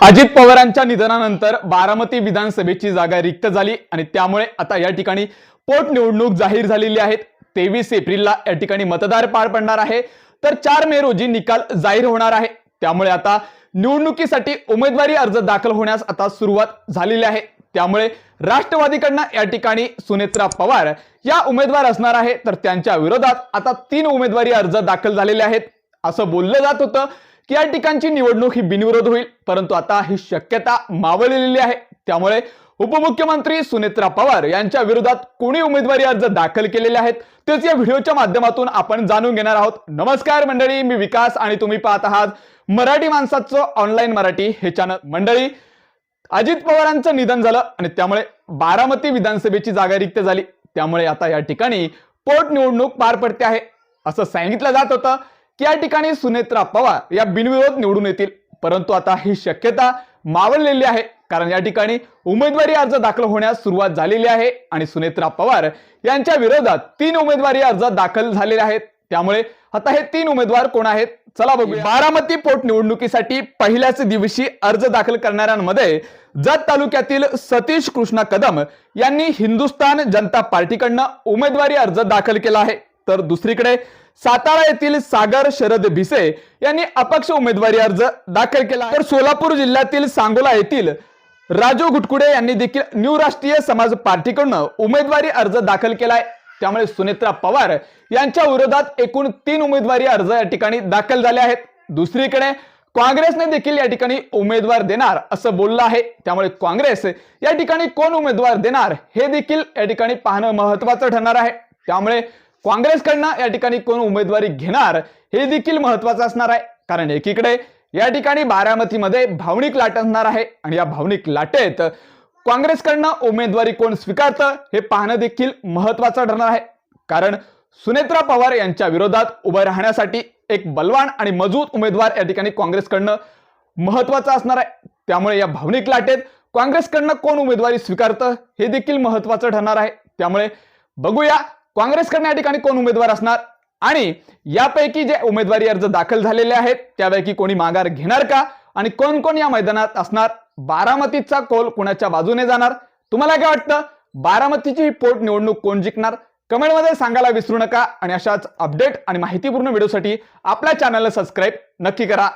अजित पवारांच्या निधनानंतर बारामती विधानसभेची जागा रिक्त झाली आणि त्यामुळे आता या ठिकाणी पोटनिवडणूक जाहीर झालेली आहे। 23 एप्रिलला या ठिकाणी मतदार पार पडणार आहे, तर 4 मे रोजी निकाल जाहीर होणार आहे। त्यामुळे आता निवडणुकीसाठी उमेदवारी अर्ज दाखल होण्यास आता सुरुवात झालेली आहे। त्यामुळे राष्ट्रवादीकडून या ठिकाणी सुनेत्रा पवार या उमेदवार असणार आहे, तर त्यांच्या विरोधात आता 3 उमेदवारी अर्ज दाखल झालेले आहेत। असं बोललं जात होतं की या ठिकाणची निवडणूक ही बिनविरोध होईल, परंतु आता ही शक्यता मावळलेली आहे। त्यामुळे उपमुख्यमंत्री सुनेत्रा पवार यांच्या विरोधात कोणी उमेदवारी अर्ज दाखल केलेले आहेत तेच या व्हिडिओच्या माध्यमातून आपण जाणून घेणार आहोत। नमस्कार मंडळी, मी विकास आणि तुम्ही पाहत आहात मराठी माणसाचं ऑनलाईन मराठी हे चॅनल। मंडळी, अजित पवारांचं निधन झालं आणि त्यामुळे बारामती विधानसभेची जागा रिक्त झाली। त्यामुळे आता या ठिकाणी पोटनिवडणूक पार पडते आहे। असं सांगितलं जात होतं की या ठिकाणी सुनेत्रा पवार या बिनविरोध निवडून येतील, परंतु आता ही शक्यता मावळलेली आहे, कारण या ठिकाणी उमेदवारी अर्ज दाखल होण्यास सुरुवात झालेली आहे आणि सुनेत्रा पवार यांच्या विरोधात 3 उमेदवारी अर्ज दाखल झालेले आहेत। त्यामुळे आता हे 3 उमेदवार कोण आहेत चला बघूया। बारामती पोटनिवडणुकीसाठी पहिल्याच दिवशी अर्ज दाखल करणाऱ्यांमध्ये जत तालुक्यातील सतीश कृष्णा कदम यांनी हिंदुस्थान जनता पार्टीकडून उमेदवारी अर्ज दाखल केला आहे, तर दुसरीकडे सातारा येथील सागर शरद भिसे यांनी अपक्ष उमेदवारी अर्ज दाखल केला। तर सोलापूर जिल्ह्यातील सांगोला येथील राजू घुटकुडे यांनी देखील न्यू राष्ट्रीय समाज पार्टीकडून उमेदवारी अर्ज दाखल केलाय। त्यामुळे सुनेत्रा पवार यांच्या विरोधात एकूण 3 उमेदवारी अर्ज या ठिकाणी दाखल झाले आहेत। दुसरीकडे काँग्रेसने देखील या ठिकाणी उमेदवार देणार असं बोललं आहे। त्यामुळे काँग्रेस या ठिकाणी कोण उमेदवार देणार हे देखील या ठिकाणी पाहणं महत्त्वाचं ठरणार आहे। त्यामुळे काँग्रेसकडनं या ठिकाणी कोण उमेदवारी घेणार हे देखील महत्त्वाचं असणार आहे, कारण एकीकडे या ठिकाणी बारामतीमध्ये भावनिक लाट असणार आहे आणि या भावनिक लाटेत काँग्रेसकडनं उमेदवारी कोण स्वीकारतं हे पाहणं देखील महत्त्वाचं ठरणार आहे। कारण सुनेत्रा पवार यांच्या विरोधात उभं राहण्यासाठी एक बलवान आणि मजबूत उमेदवार या ठिकाणी काँग्रेसकडनं महत्त्वाचा असणार आहे। त्यामुळे या भावनिक लाटेत काँग्रेसकडनं कोण उमेदवारी स्वीकारतं हे देखील महत्त्वाचं ठरणार आहे। त्यामुळे बघूया काँग्रेसकडनं या ठिकाणी कोण उमेदवार असणार आणि यापैकी जे उमेदवारी अर्ज दाखल झालेले आहेत त्यापैकी कोणी माघार घेणार का आणि कोण कोण या मैदानात असणार, बारामतीचा कौल कोणाच्या बाजूने जाणार, तुम्हाला काय वाटतं? बारामतीची ही पोटनिवडणूक कोण जिंकणार? कमेंटमध्ये सांगायला विसरू नका आणि अशाच अपडेट आणि माहितीपूर्ण व्हिडिओसाठी आपल्या चॅनलला सबस्क्राइब नक्की करा।